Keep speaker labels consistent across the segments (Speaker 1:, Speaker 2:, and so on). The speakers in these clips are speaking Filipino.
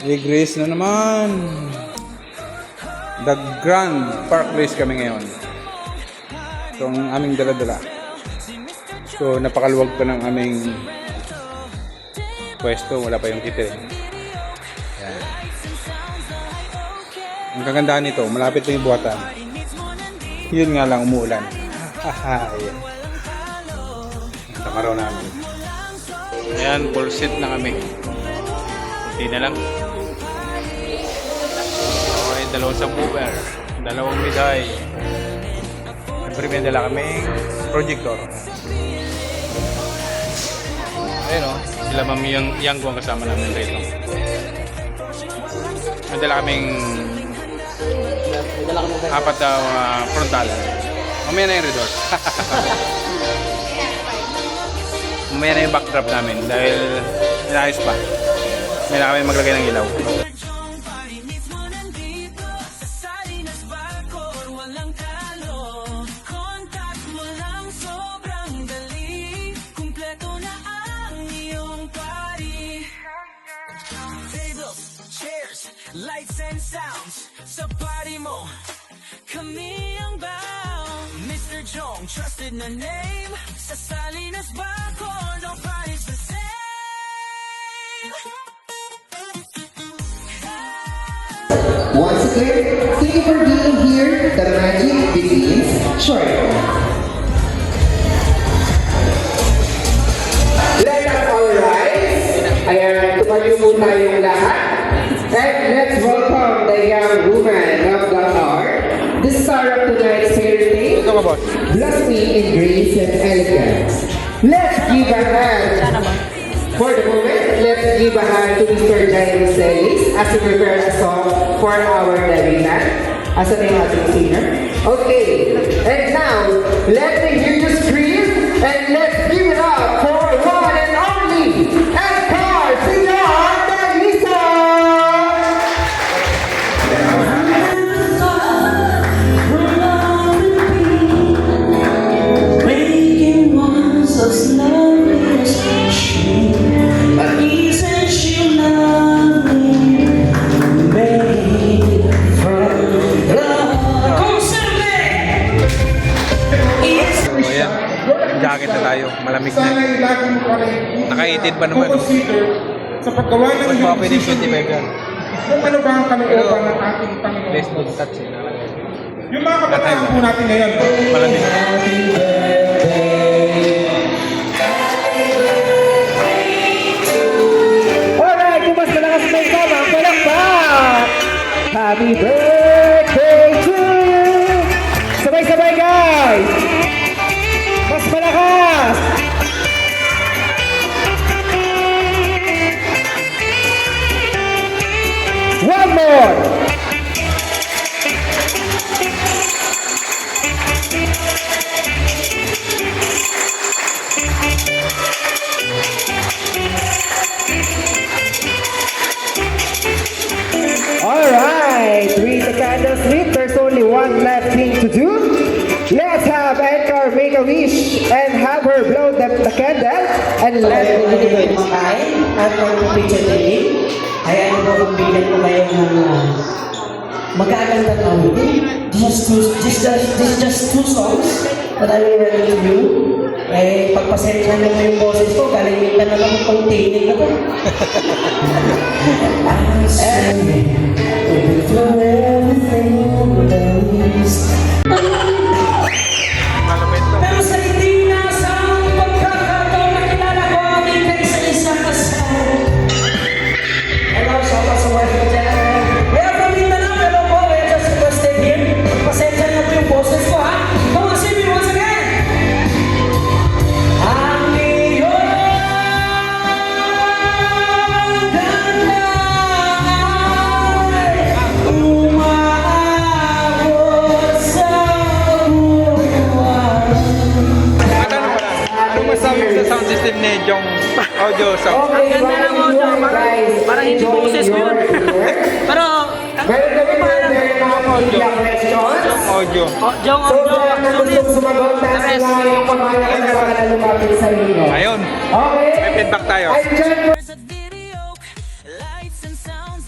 Speaker 1: Grace na naman. The Grand Park Race kami ngayon. So, ang aming dala-dala. So, napakaluwag pa ng aming pwesto. Wala pa yung kite. Yan. Ang kagandahan nito, malapit na yung buhatan. Yun nga lang, umuulan. Ayan. Ang araw namin. Ayan, full set na kami. Hindi na lang. Okay, dalawang subwoofer. Dalawang miday. Siyempre may dala kaming projector. Ayun o, sila Mami Yang ang kasama namin rito. May dala kaming apat na frontal. Mamaya na yung resource. Mamaya na yung backdrop namin dahil inayos pa. May na kami maglagay ng ilaw.
Speaker 2: Lights and sounds sa party mo, kami ang bound. Mr. Jong, trusted na name. Sa Salinas Bacoor, nobody's the same.
Speaker 3: Once again, thank you for being here. The magic begins shortly. Let us all rise. Ayan, tumayo po tayong lahat. And let's welcome the young woman of the hour, the star of tonight's heritage, blossoming in grace and elegance. Let's give a hand. For the moment, let's give a hand to Mr. Jaime Celis as he prepares a song for our debutante. Asa na yung ating singer? Okay, and now, let me hear you scream, and let's give it up for one and only, Edgar Sinan Melissa!
Speaker 2: Making one so slowly as she, but isn't she lovely? Made from love.
Speaker 1: So ayan, jacket na tayo, malamig na. Naka-18 pa naman.
Speaker 4: Sa paggawa ng
Speaker 1: Mas baka pwede 25 yan.
Speaker 4: kung ano ba ang kalooban ng ating Panginoon.
Speaker 1: Facebook touch eh.
Speaker 4: Yung mga kabataan po natin ngayon.
Speaker 1: Malamig.
Speaker 3: Alright, kung mas malakas may sama, palakpak! Happy birthday to you! Sabay-sabay guys! Mas malakas! One more! Alright, with the candles lit, there's only one left thing to do. Let's have Edgar make a wish and have her blow the candle and let it
Speaker 5: Hindi ko ito makain at ang picture taking ay ano po kung bigyan ko kayo ng magkagandang awit. This is just two songs that I will review you. Eh, pagpasensya nyo yung boses ko, galing na naman ng containing na to. And overflow everything there is.
Speaker 1: Malamig to.
Speaker 2: Pero sa hindi nasang pagkakataon na kilala ko ang aking kaisa-isang kasama.
Speaker 5: Hello, shout out sa wife ko dyan.
Speaker 2: We are from Mindanao, hello po, we are just requested here. Pasensya na po yung boses ko ha. Come on, sing me once again. Ang iyong ganda ay umaabot sa buwan.
Speaker 1: Ano pala? Anong masabi mo sa sound system ni Jong Audio Sound?
Speaker 3: Ang ganda ng audio, parang hindi boses ko yun.
Speaker 2: Pero,
Speaker 3: Meron kami mga questions.
Speaker 1: Audio.
Speaker 2: Jong,
Speaker 3: So, kaya kung gusto sumagot na sila yung pamahalakan na baka na lumapit sa inyo.
Speaker 1: Ayun.
Speaker 3: Okay?
Speaker 1: May feedback tayo.
Speaker 3: I'm John
Speaker 2: there's a video, lights and sounds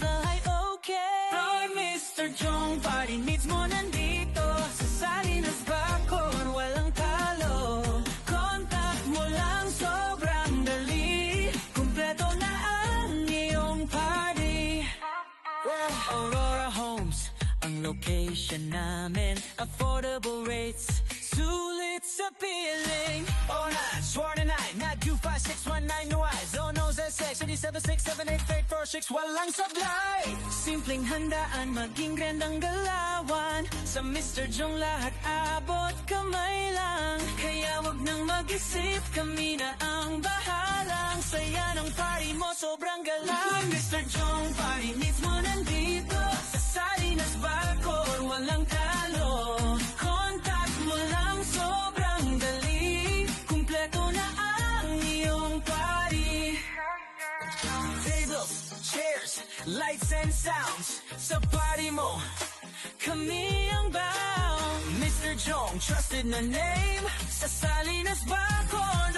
Speaker 2: location namin, affordable rates, sulit sa piling. 09, sworn and I, not 25619 no eyes. Oh no, ZX, 87678846, walang sablay. Simpleng handaan, maging grandang galawan. Sa Mr. Jong lahat abot kamay lang. Kaya wag nang mag-isip, kami na ang bahalang. Saya ng party mo, sobrang galang. Mr. Jong, party needs mo nandito. Sa Salinas, Bacoor, walang talo. Contact mo lang, sobrang dali. Kumpleto na ang iyong party. Tables, chairs, lights and sounds. Sa party mo, kami ang bound. Mr. Jong, trusted na name. Sa Salinas, Bacoor,